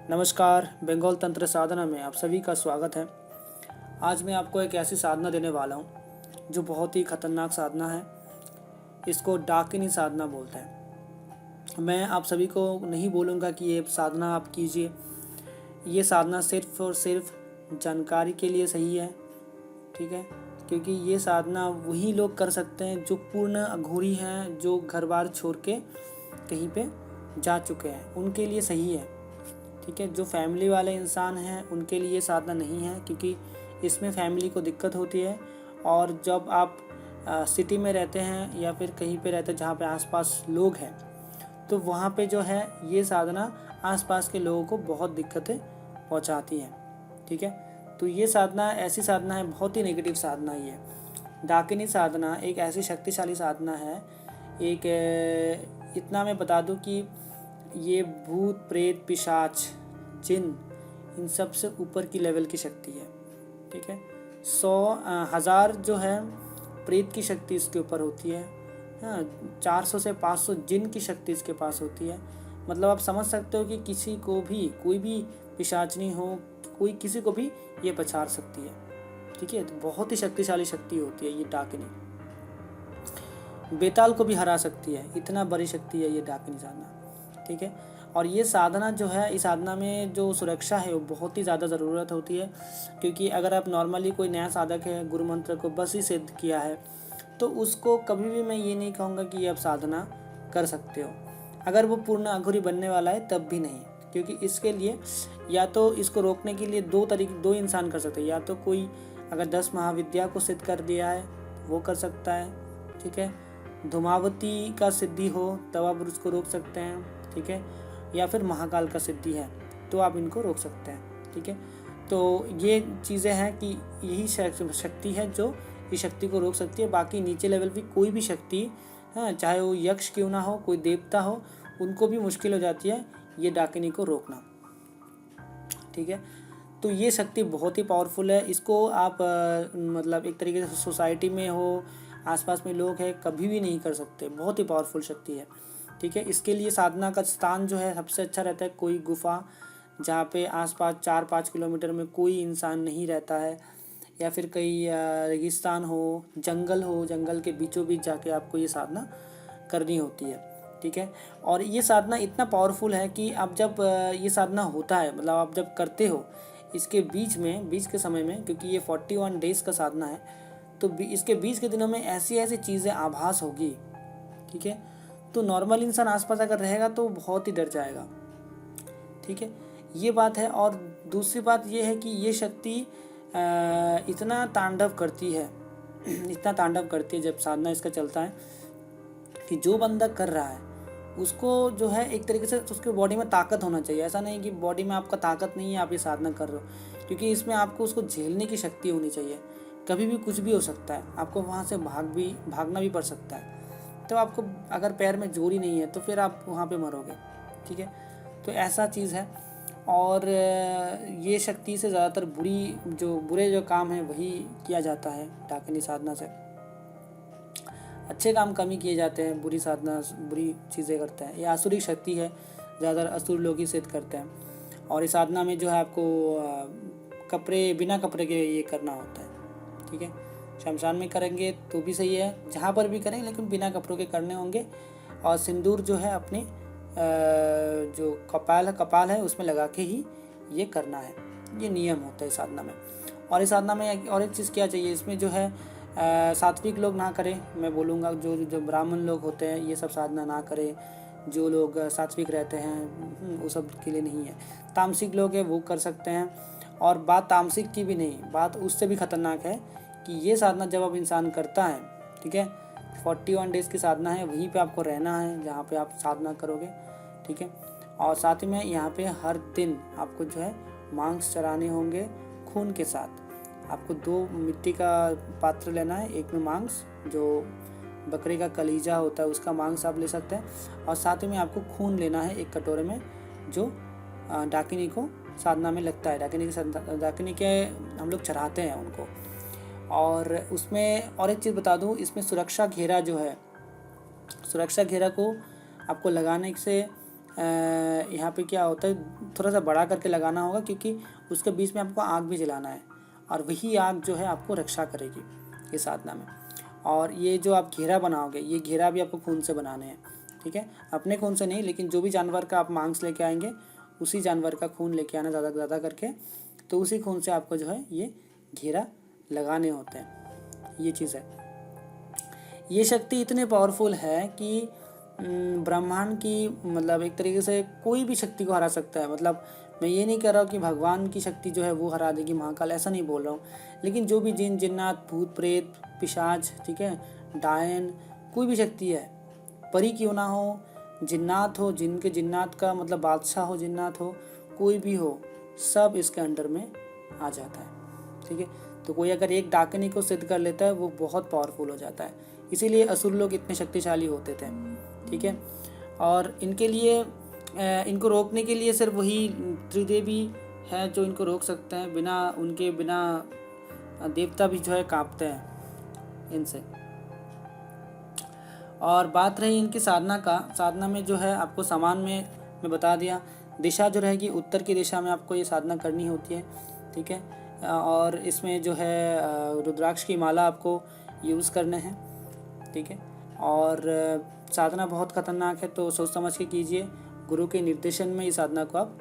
नमस्कार, बंगाल तंत्र साधना में आप सभी का स्वागत है। आज मैं आपको एक ऐसी साधना देने वाला हूँ जो बहुत ही खतरनाक साधना है। इसको डाकिनी साधना बोलते हैं। मैं आप सभी को नहीं बोलूँगा कि ये साधना आप कीजिए। ये साधना सिर्फ और सिर्फ जानकारी के लिए सही है, ठीक है। क्योंकि ये साधना वही लोग कर सकते हैं जो पूर्ण अघोरी हैं, जो घर बार छोड़ के कहीं पे जा चुके हैं, उनके लिए सही है, ठीक है। जो फैमिली वाले इंसान हैं उनके लिए साधना नहीं है, क्योंकि इसमें फैमिली को दिक्कत होती है। और जब आप सिटी में रहते हैं या फिर कहीं पे रहते हैं जहाँ पे आसपास लोग हैं, तो वहाँ पे जो है ये साधना आसपास के लोगों को बहुत दिक्कतें पहुँचाती है, ठीक है। तो ये साधना ऐसी साधना है, बहुत ही नेगेटिव साधना ही है। डाकिनी साधना एक ऐसी शक्तिशाली साधना है। इतना मैं बता दूं कि ये भूत प्रेत पिशाच जिन इन सब से ऊपर की लेवल की शक्ति है, ठीक है। 100,000 जो है प्रेत की शक्ति इसके ऊपर होती है। हाँ, 400 से 500 जिन की शक्ति इसके पास होती है। मतलब आप समझ सकते हो कि किसी को भी, कोई भी पिशाचनी हो, कोई किसी को भी ये पछाड़ सकती है, ठीक है। तो बहुत ही शक्तिशाली शक्ति होती है ये डाकिनी। बेताल को भी हरा सकती है, इतना बड़ी शक्ति है ये डाकिनी साधना, ठीक है। और ये साधना जो है, इस साधना में जो सुरक्षा है वो बहुत ही ज़्यादा ज़रूरत होती है। क्योंकि अगर आप नॉर्मली कोई नया साधक है, गुरु मंत्र को बस ही सिद्ध किया है, तो उसको कभी भी मैं ये नहीं कहूँगा कि ये आप साधना कर सकते हो। अगर वो पूर्ण अघोरी बनने वाला है तब भी नहीं, क्योंकि इसके लिए या तो इसको रोकने के लिए दो इंसान कर सकते हैं। या तो कोई अगर 10 महाविद्या को सिद्ध कर दिया है वो कर सकता है, ठीक है। धूमावती का सिद्धि हो तब आप उसको रोक सकते हैं, ठीक है। या फिर महाकाल का सिद्धि है तो आप इनको रोक सकते हैं, ठीक है। तो ये चीज़ें हैं कि यही शक्ति है जो इस शक्ति को रोक सकती है। बाकी नीचे लेवल की कोई भी शक्ति, हाँ, चाहे वो यक्ष क्यों ना हो, कोई देवता हो, उनको भी मुश्किल हो जाती है ये डाकिनी को रोकना, ठीक है। तो ये शक्ति बहुत ही पावरफुल है। इसको आप मतलब एक तरीके से सोसाइटी में हो, आसपास में लोग हैं, कभी भी नहीं कर सकते। बहुत ही पावरफुल शक्ति है, ठीक है। इसके लिए साधना का स्थान जो है सबसे अच्छा रहता है कोई गुफा, जहाँ पे आसपास 4-5 किलोमीटर में कोई इंसान नहीं रहता है। या फिर कहीं रेगिस्तान हो, जंगल के बीचों बीच जाके आपको ये साधना करनी होती है, ठीक है। और ये साधना इतना पावरफुल है कि आप जब ये साधना होता है, मतलब आप जब करते हो, इसके बीच के समय में, क्योंकि ये 41 डेज़ का साधना है, तो इसके बीच के दिनों में ऐसी ऐसी चीज़ें आभास होगी, ठीक है। तो नॉर्मल इंसान आसपास अगर रहेगा तो बहुत ही डर जाएगा, ठीक है। ये बात है। और दूसरी बात ये है कि ये शक्ति इतना तांडव करती है इतना तांडव करती है जब साधना इसका चलता है, कि जो बंदा कर रहा है उसको जो है एक तरीके से उसके बॉडी में ताकत होना चाहिए। ऐसा नहीं कि बॉडी में आपका ताकत नहीं है, आप ये साधना कर रहे हो, क्योंकि इसमें आपको उसको झेलने की शक्ति होनी चाहिए। कभी भी कुछ भी हो सकता है, आपको वहाँ से भागना भी पड़ सकता है। तो आपको अगर पैर में जोर ही नहीं है तो फिर आप वहाँ पे मरोगे, ठीक है। तो ऐसा चीज़ है। और ये शक्ति से ज़्यादातर बुरे जो काम हैं वही किया जाता है डाकिनी साधना से। अच्छे काम कम ही किए जाते हैं, बुरी चीज़ें करते हैं। ये आसुरी शक्ति है, ज़्यादातर असुर लोग ही सिद्ध करते हैं। और इस साधना में जो है आपको बिना कपड़े के ये करना होता है, ठीक है। शमशान में करेंगे तो भी सही है, जहाँ पर भी करें, लेकिन बिना कपड़ों के करने होंगे। और सिंदूर जो है अपने जो कपाल है उसमें लगा के ही ये करना है। ये नियम होता है साधना में। और इस साधना में और एक चीज़ क्या चाहिए, इसमें जो है सात्विक लोग ना करें, मैं बोलूँगा। जो ब्राह्मण लोग होते हैं ये सब साधना ना करें। जो लोग सात्विक रहते हैं वो सब के लिए नहीं है। तामसिक लोग हैं वो कर सकते हैं। और बात तामसिक की भी नहीं, बात उससे भी खतरनाक है कि ये साधना जब अब इंसान करता है, ठीक है, 41 डेज़ की साधना है, वहीं पे आपको रहना है जहाँ पे आप साधना करोगे, ठीक है। और साथ ही में यहाँ पे हर दिन आपको जो है मांस चराने होंगे खून के साथ। आपको 2 मिट्टी का पात्र लेना है, एक में मांस, जो बकरे का कलीजा होता है उसका मांस आप ले सकते हैं। और साथ ही में आपको खून लेना है एक कटोरे में, जो डाकिनी को साधना में लगता है। डाकिनी के हम लोग चढ़ाते हैं उनको। और उसमें और एक चीज़ बता दूँ, इसमें सुरक्षा घेरा जो है, सुरक्षा घेरा को आपको लगाने से यहाँ पे क्या होता है, थोड़ा सा बड़ा करके लगाना होगा, क्योंकि उसके बीच में आपको आग भी जलाना है और वही आग जो है आपको रक्षा करेगी ये साधना में। और ये जो आप घेरा बनाओगे, ये घेरा भी आपको खून से बनाने हैं, ठीक है, अपने खून से नहीं, लेकिन जो भी जानवर का आप मांस लेके आएंगे उसी जानवर का खून लेके आना ज़्यादा ज़्यादा करके, तो उसी खून से आपको जो है ये घेरा लगाने होते हैं। ये चीज़ है। ये शक्ति इतने पावरफुल है कि ब्रह्मांड की मतलब एक तरीके से कोई भी शक्ति को हरा सकता है। मतलब मैं ये नहीं कह रहा हूँ कि भगवान की शक्ति जो है वो हरा देगी महाकाल, ऐसा नहीं बोल रहा हूँ, लेकिन जो भी जिन जिन्नात भूत प्रेत पिशाच, ठीक है, डायन, कोई भी शक्ति है, परी क्यों ना हो, जिन्नात हो, जिनके जिन्नात का मतलब बादशाह हो, जिन्नात हो, कोई भी हो, सब इसके अंडर में आ जाता है, ठीक है। तो कोई अगर एक डाकिनी को सिद्ध कर लेता है वो बहुत पावरफुल हो जाता है, इसीलिए असुर लोग इतने शक्तिशाली होते थे, ठीक है। और इनके लिए इनको रोकने के लिए सिर्फ वही त्रिदेवी है जो इनको रोक सकते हैं, उनके बिना देवता भी जो है कांपते हैं इनसे। और बात रही इनकी साधना का, साधना में जो है आपको सामान में मैं बता दिया, दिशा जो रहेगी उत्तर की दिशा में आपको ये साधना करनी होती है, ठीक है। और इसमें जो है रुद्राक्ष की माला आपको यूज़ करने हैं, ठीक है। और साधना बहुत खतरनाक है, तो सोच समझ के कीजिए, गुरु के निर्देशन में इस साधना को आप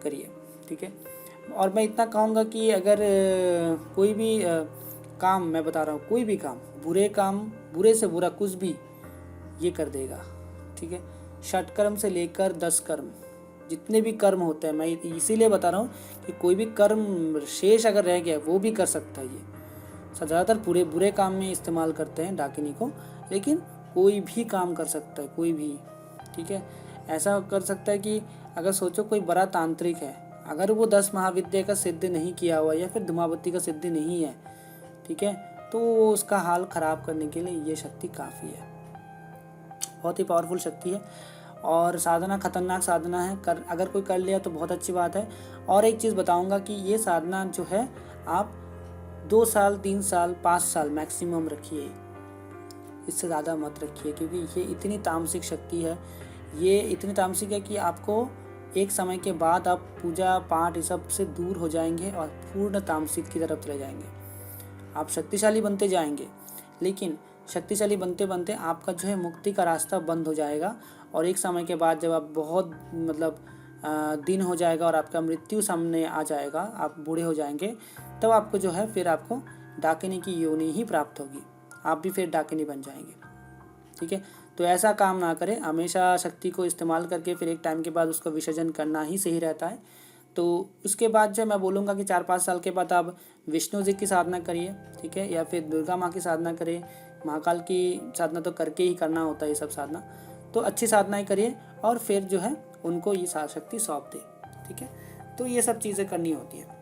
करिए, ठीक है। और मैं इतना कहूँगा कि अगर कोई भी काम, मैं बता रहा हूँ, कोई भी काम, बुरे से बुरा कुछ भी ये कर देगा, ठीक है। षटकर्म से लेकर 10 कर्म, जितने भी कर्म होते हैं, मैं इसीलिए बता रहा हूँ कि कोई भी कर्म शेष अगर रह गया वो भी कर सकता है। ये ज़्यादातर पूरे बुरे काम में इस्तेमाल करते हैं डाकिनी को, लेकिन कोई भी काम कर सकता है, कोई भी, ठीक है। ऐसा कर सकता है कि अगर सोचो कोई बड़ा तांत्रिक है, अगर वो 10 महाविद्या का सिद्ध नहीं किया हुआ या फिर धूमावती का सिद्ध नहीं है, ठीक है, तो उसका हाल ख़राब करने के लिए ये शक्ति काफ़ी है, बहुत ही पावरफुल शक्ति है। और साधना खतरनाक साधना है, अगर कोई कर लिया तो बहुत अच्छी बात है। और एक चीज़ बताऊंगा कि ये साधना जो है आप 2 साल 3 साल 5 साल मैक्सिमम रखिए, इससे ज़्यादा मत रखिए, क्योंकि ये इतनी तामसिक शक्ति है, ये इतनी तामसिक है कि आपको एक समय के बाद आप पूजा पाठ इस सब से दूर हो जाएंगे और पूर्ण तामसिक की तरफ चले जाएंगे। आप शक्तिशाली बनते जाएंगे, लेकिन शक्तिशाली बनते बनते आपका जो है मुक्ति का रास्ता बंद हो जाएगा, और एक समय के बाद जब आप बहुत मतलब दिन हो जाएगा और आपका मृत्यु सामने आ जाएगा, आप बूढ़े हो जाएंगे, तब आपको जो है फिर आपको डाकिनी की योनि ही प्राप्त होगी, आप भी फिर डाकिनी बन जाएंगे, ठीक है। तो ऐसा काम ना करें, हमेशा शक्ति को इस्तेमाल करके फिर एक टाइम के बाद उसका विसर्जन करना ही सही रहता है। तो उसके बाद जो मैं बोलूँगा कि 4-5 साल के बाद आप विष्णु जी की साधना करिए, ठीक है, या फिर दुर्गा माँ की साधना करिए। महाकाल की साधना तो करके ही करना होता है ये सब साधना, तो अच्छी साधनाएं करिए और फिर जो है उनको ये शक्ति सौंप दे, ठीक है। तो ये सब चीज़ें करनी होती हैं।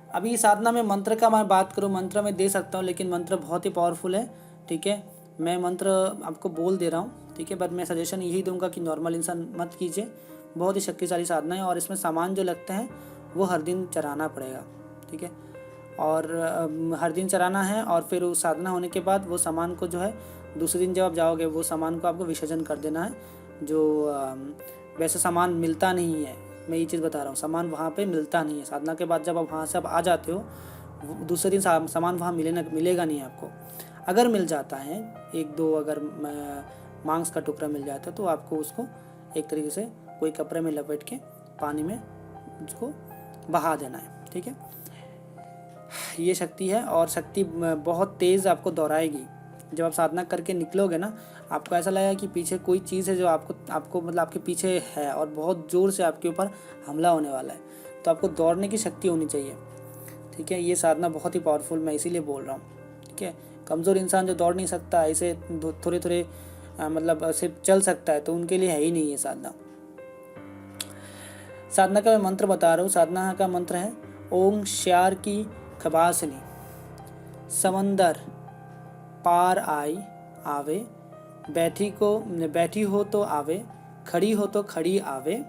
अभी साधना में मंत्र का मैं बात करूँ, मंत्र में दे सकता हूँ, लेकिन मंत्र बहुत ही पावरफुल है, ठीक है। मैं मंत्र आपको बोल दे रहा हूँ, ठीक है, बट मैं सजेशन यही दूंगा कि नॉर्मल इंसान मत कीजिए, बहुत ही शक्तिशाली साधना है। और इसमें सामान जो लगते हैं वो हर दिन चढ़ाना पड़ेगा, ठीक है, और हर दिन चढ़ाना है। और फिर उस साधना होने के बाद वो सामान को जो है दूसरे दिन जब आप जाओगे वो सामान को आपको विसर्जन कर देना है। जो वैसे सामान मिलता नहीं है, मैं ये चीज़ बता रहा हूँ, सामान वहाँ पे मिलता नहीं है। साधना के बाद जब आप वहाँ से आप आ जाते हो, दूसरे दिन सामान वहाँ मिलेगा नहीं आपको। अगर मिल जाता है 1-2 अगर मांस का टुकड़ा मिल जाता है तो आपको उसको एक तरीके से कोई कपड़े में लपेट के पानी में उसको बहा देना है, ठीक है। ये शक्ति है, और शक्ति बहुत तेज़ आपको दोहराएगी। जब आप साधना करके निकलोगे ना, आपको ऐसा लगेगा कि पीछे कोई चीज़ है जो आपको मतलब आपके पीछे है और बहुत ज़ोर से आपके ऊपर हमला होने वाला है, तो आपको दौड़ने की शक्ति होनी चाहिए, ठीक है। ये साधना बहुत ही पावरफुल, मैं इसीलिए बोल रहा हूँ, ठीक है। कमज़ोर इंसान जो दौड़ नहीं सकता, ऐसे थोड़े मतलब सिर्फ चल सकता है, तो उनके लिए है ही नहीं ये साधना। साधना का मैं मंत्र बता रहा हूँ। साधना का मंत्र है ओम श्यार की खबासनी, समंदर पार आवे, बैठी हो तो आवे, खड़ी हो तो खड़ी आवे,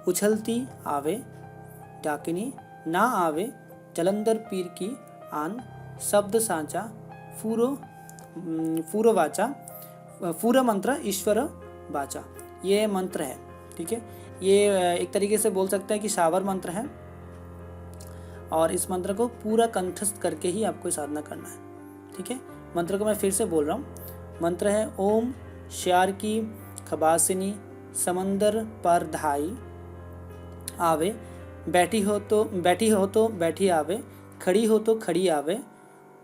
उछलती आवे डाकिनी ना आवे, जलंधर पीर की आन, शब्द सांचा फूरो वाचा, फूर मंत्र ईश्वर बाचा। ये मंत्र है, ठीक है। ये एक तरीके से बोल सकते हैं कि शावर मंत्र है, और इस मंत्र को पूरा कंठस्थ करके ही आपको साधना करना है, ठीक है। मंत्र को मैं फिर से बोल रहा हूँ। मंत्र है ओम श्यार की खबासिनी समंदर पर धाई आवे, बैठी हो तो बैठी आवे, खड़ी हो तो खड़ी आवे,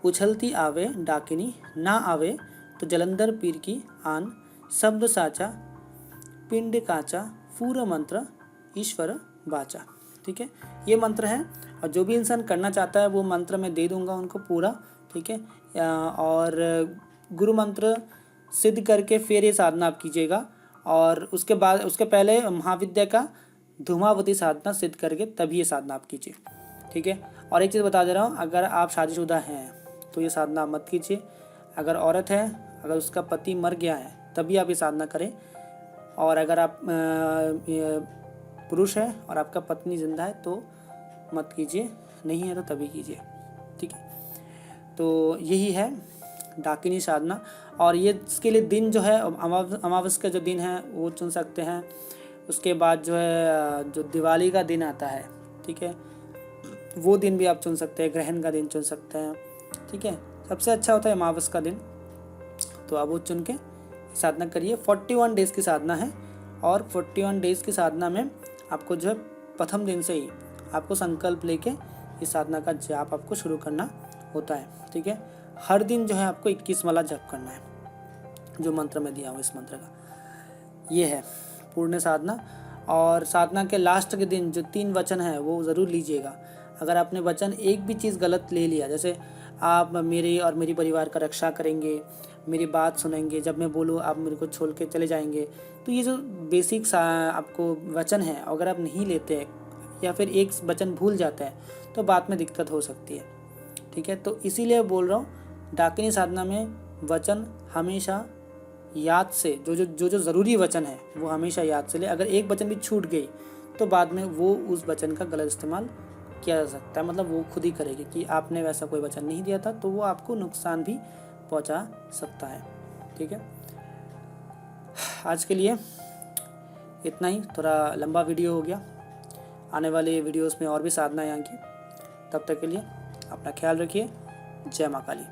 उछलती आवे डाकिनी, ना आवे तो जलंधर पीर की आन, शब्द साचा पिंड काचा, पूरा मंत्र ईश्वर बाचा, ठीक है। ये मंत्र है, और जो भी इंसान करना चाहता है वो मंत्र मैं दे दूंगा उनको पूरा, ठीक है। और गुरु मंत्र सिद्ध करके फिर ये साधना आप कीजिएगा, और उसके बाद उसके पहले महाविद्या का धूमावती साधना सिद्ध करके तभी ये साधना आप कीजिए, ठीक है। और एक चीज़ बता दे रहा हूँ, अगर आप शादीशुदा हैं तो ये साधना मत कीजिए। अगर औरत है, अगर उसका पति मर गया है तभी आप ये साधना करें, और अगर आप पुरुष है और आपका पत्नी जिंदा है तो मत कीजिए, नहीं है तो तभी कीजिए, ठीक है। तो यही है डाकिनी साधना। और ये इसके लिए दिन जो है अमावस का जो दिन है वो चुन सकते हैं। उसके बाद जो है जो दिवाली का दिन आता है, ठीक है, वो दिन भी आप चुन सकते हैं, ग्रहण का दिन चुन सकते हैं, ठीक है। सबसे अच्छा होता है अमावस का दिन, तो आप वो चुन के साधना करिए। 41 डेज़ की साधना है, और 41 डेज़ की साधना में आपको जो है प्रथम दिन से ही आपको संकल्प लेके इस साधना का जाप आपको शुरू करना होता है, ठीक है। हर दिन जो है आपको 21 माला जप करना है, जो मंत्र में दिया हुआ इस मंत्र का ये है पूर्ण साधना। और साधना के लास्ट के दिन जो 3 वचन है वो ज़रूर लीजिएगा। अगर आपने वचन एक भी चीज़ गलत ले लिया, जैसे आप मेरी और मेरी परिवार का रक्षा करेंगे, मेरी बात सुनेंगे, जब मैं बोलूँ आप मेरे को छोड़ के चले जाएंगे, तो ये जो बेसिक आपको वचन है अगर आप नहीं लेते या फिर एक वचन भूल जाता है तो बाद में दिक्कत हो सकती है, ठीक है। तो इसीलिए बोल रहा हूँ डाकिनी साधना में वचन हमेशा याद से, जो ज़रूरी वचन है वो हमेशा याद से ले। अगर एक वचन भी छूट गई तो बाद में वो उस वचन का गलत इस्तेमाल किया जा सकता है, मतलब वो खुद ही करेगी कि आपने वैसा कोई वचन नहीं दिया था, तो वो आपको नुकसान भी पहुंचा सकता है, ठीक है। आज के लिए इतना ही, थोड़ा लंबा वीडियो हो गया। आने वाले वीडियोस में और भी साधनाएं आएंगी। तब तक के लिए अपना ख्याल रखिए। जय माँ काली।